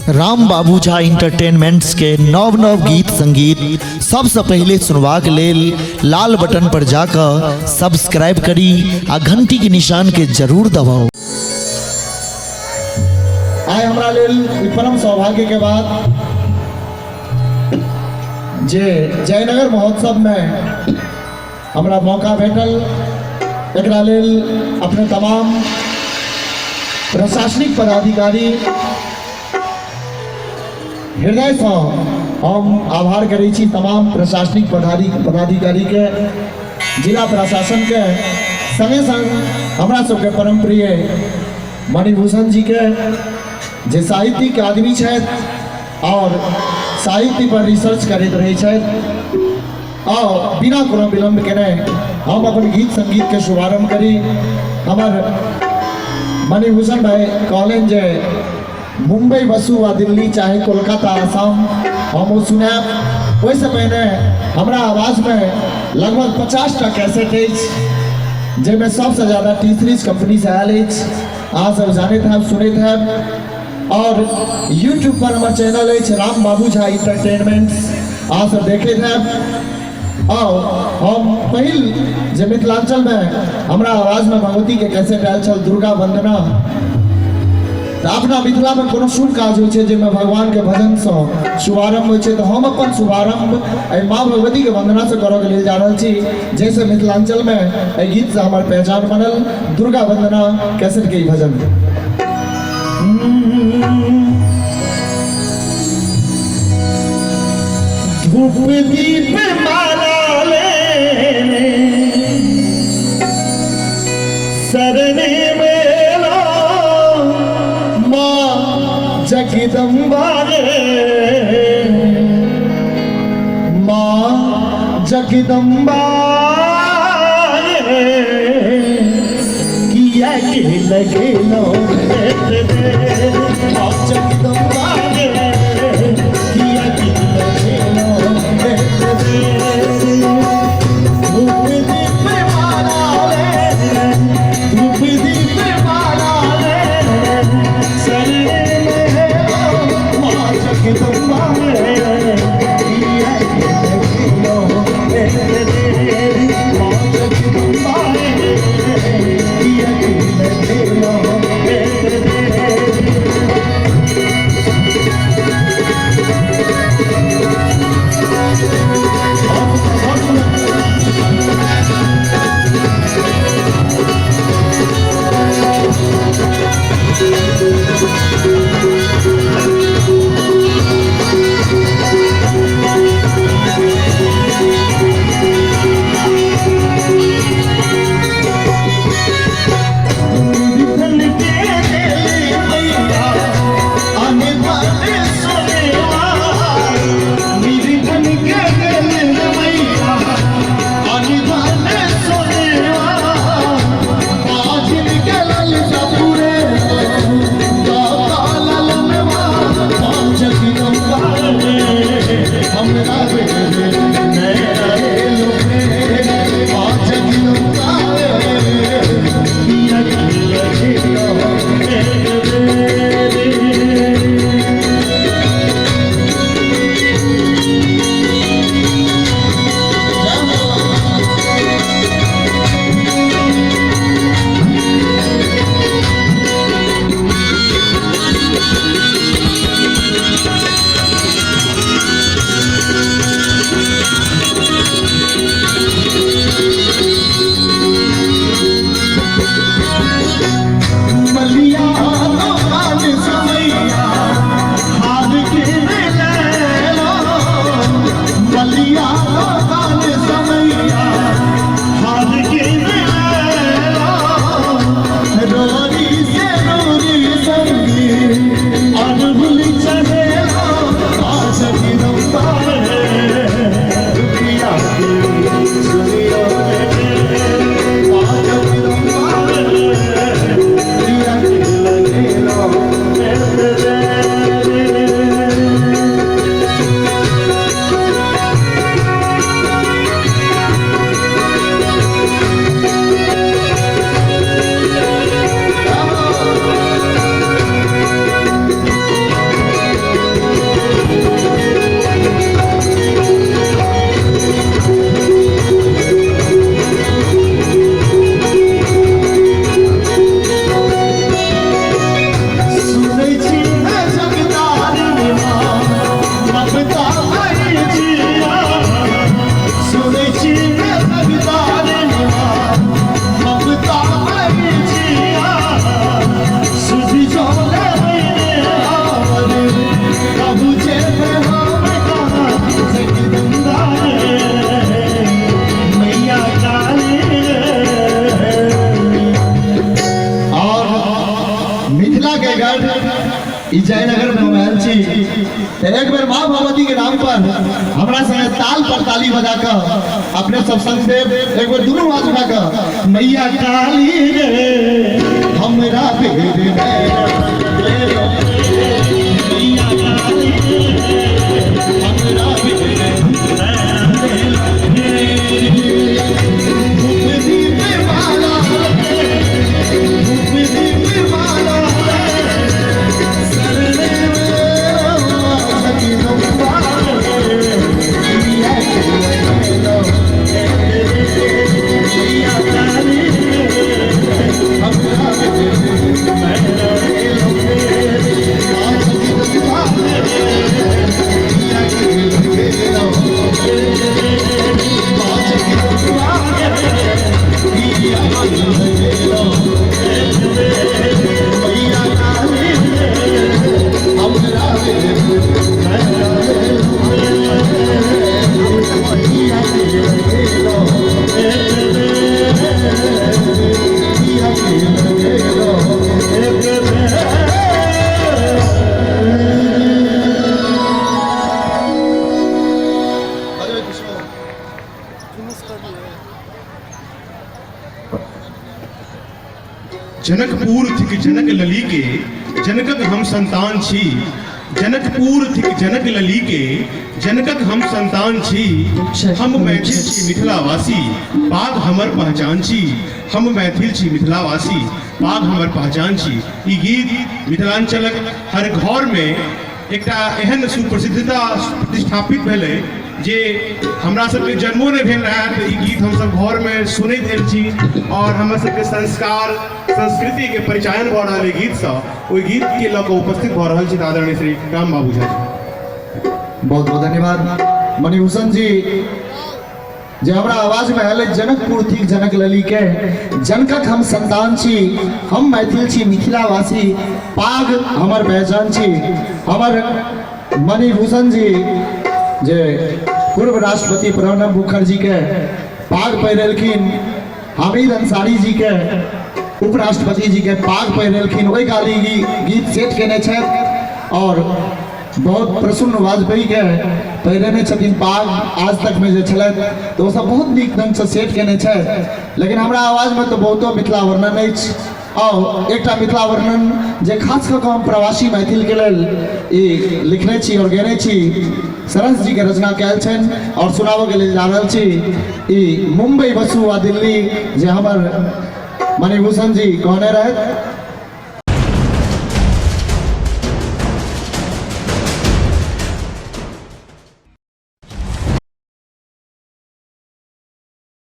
राम बाबू Jha entertainments के नव नव गीत संगीत सबसे पहले सुनवा के लेल लाल बटन पर जाकर सब्सक्राइब करी आ घंटी के निशान के जरूर दबाओ। आए हमरा लेल परम सौभाग्य के बाद जे जयनगर महोत्सव में हमरा मौका भेटल, एकरा लेल अपने तमाम प्रशासनिक पदाधिकारी हृदय से हम आभार करै छी। तमाम प्रशासनिक पदाधिकारी के, जिला प्रशासन के, संगे संग हमरा सबके परम प्रिय मणिभूषण जी के, जे साहित्यिक आदमी छथि और साहित्य पर रिसर्च करैत रहै छथि। और बिना कोनो विलम्ब केने हम अपन गीत संगीत के शुभारंभ करी। हमर मणिभूषण भाई कहलन जे मुंबई बसु व दिल्ली चाहे कोलकाता आसाम हम सुनाब। ओहिसँ पहिने हमरा आवाज में लगभग 50टा कैसेट अछि, जाहिमे सबसे ज्यादा टी सीरीज कंपनी से आयल अछि। अहाँ सब जानैत हैब, सुनैत हैब। और यूट्यूब पर हमर चैनल अछि राम बाबू झा इंटरटेनमेंट्स, अहाँ सब देखैत हैब। और हम पहिल जे मिथिलांचल में हमरा आवाज में भगवती के कैसेट आयल छल दुर्गा वंदना। अपना मिथिला में कोनो शुभ काज होइ छै जाहिमे भगवान के भजन से शुभारंभ होइ छै, तो हम अपन शुभारंभ माँ भगवती के वंदना से करऽ के लेल जा रहल छी। जैसे मिथिलांचल में एहि गीत से हमर पहचान बनल, दुर्गा वंदना कैसेट के भजन। धूप दीप माला लेने सरने में जगदम्बा रे, माँ जगदम्बा रे, किया के लगे लो माँ जगदम्बा रे, किया के लगे लो धूप दीप माला रे, धूप दीप माला रे, सरने में आयल छी तो एक बेर माँ भगवती के नाम पर हमरा संगे ताल पर ताली बजा कर अपने सब संग देव एक बेर दुनू हाथ उठा कर मैया काली रे हमरा बेर मैया काली रे हमरा जनकपुर थिक जनक लली के जनकक हम संतान छी। जनकपुर थिक जनक लली के जनकक हम संतान छी। हम मैथिल छी मिथिलावासी पाग हमर पहचान छी। हम मैथिल छी मिथिलावासी पाग हमर पहचान छी। ई गीत मिथिलांचलक हर घर में एकटा एहन सुप्रसिद्धता प्रतिष्ठापित भेलै जे हमरा सबके जन्मो नहीं भेल रहा तो ई गीत हम सब घर में सुनैत आयल छी और हमर सबके संस्कार संस्कृति के परिचयन भऽ रहल गीत से ओहि गीत के लऽ कऽ उपस्थित भऽ रहल छी आदरणीय श्री राम बाबू झा। बहुत बहुत धन्यवाद मणिभूषण जी जे हमरा आवाज में आयल जनकपुर थिक जनक लली के जनकक हम संतान छी। हम मैथिल छी मिथिलावासी पाग हमर पहचान छी। हमर मणिभूषण जी जे पूर्व राष्ट्रपति प्रणब मुखर्जी के पाग पहिरलखिन, हामिद अंसारी जी के उपराष्ट्रपति जी के पाग पहिरलखिन, ओहि गाली गीत सेट केने छथि और बहुत प्रसन्न वाजपेयी के पहिरने छथिन पाग आज तक में जे छलथि तो सब बहुत नीक ढंग से सेट केने छथि। लेकिन हमरा आवाज में तो बहुतो मिथिला वर्णन अछि और एकटा मिथिला वर्णन जे खास कऽ हम प्रवासी मैथिल के लेल ई लिखने छी और गेने छी सरस जी के रचना कयल छनि और सुनाबऽ के लेल जा रहल छी। ई मुंबई बसु आ दिल्ली जे हमर मणिभूषण जी कहने रहथि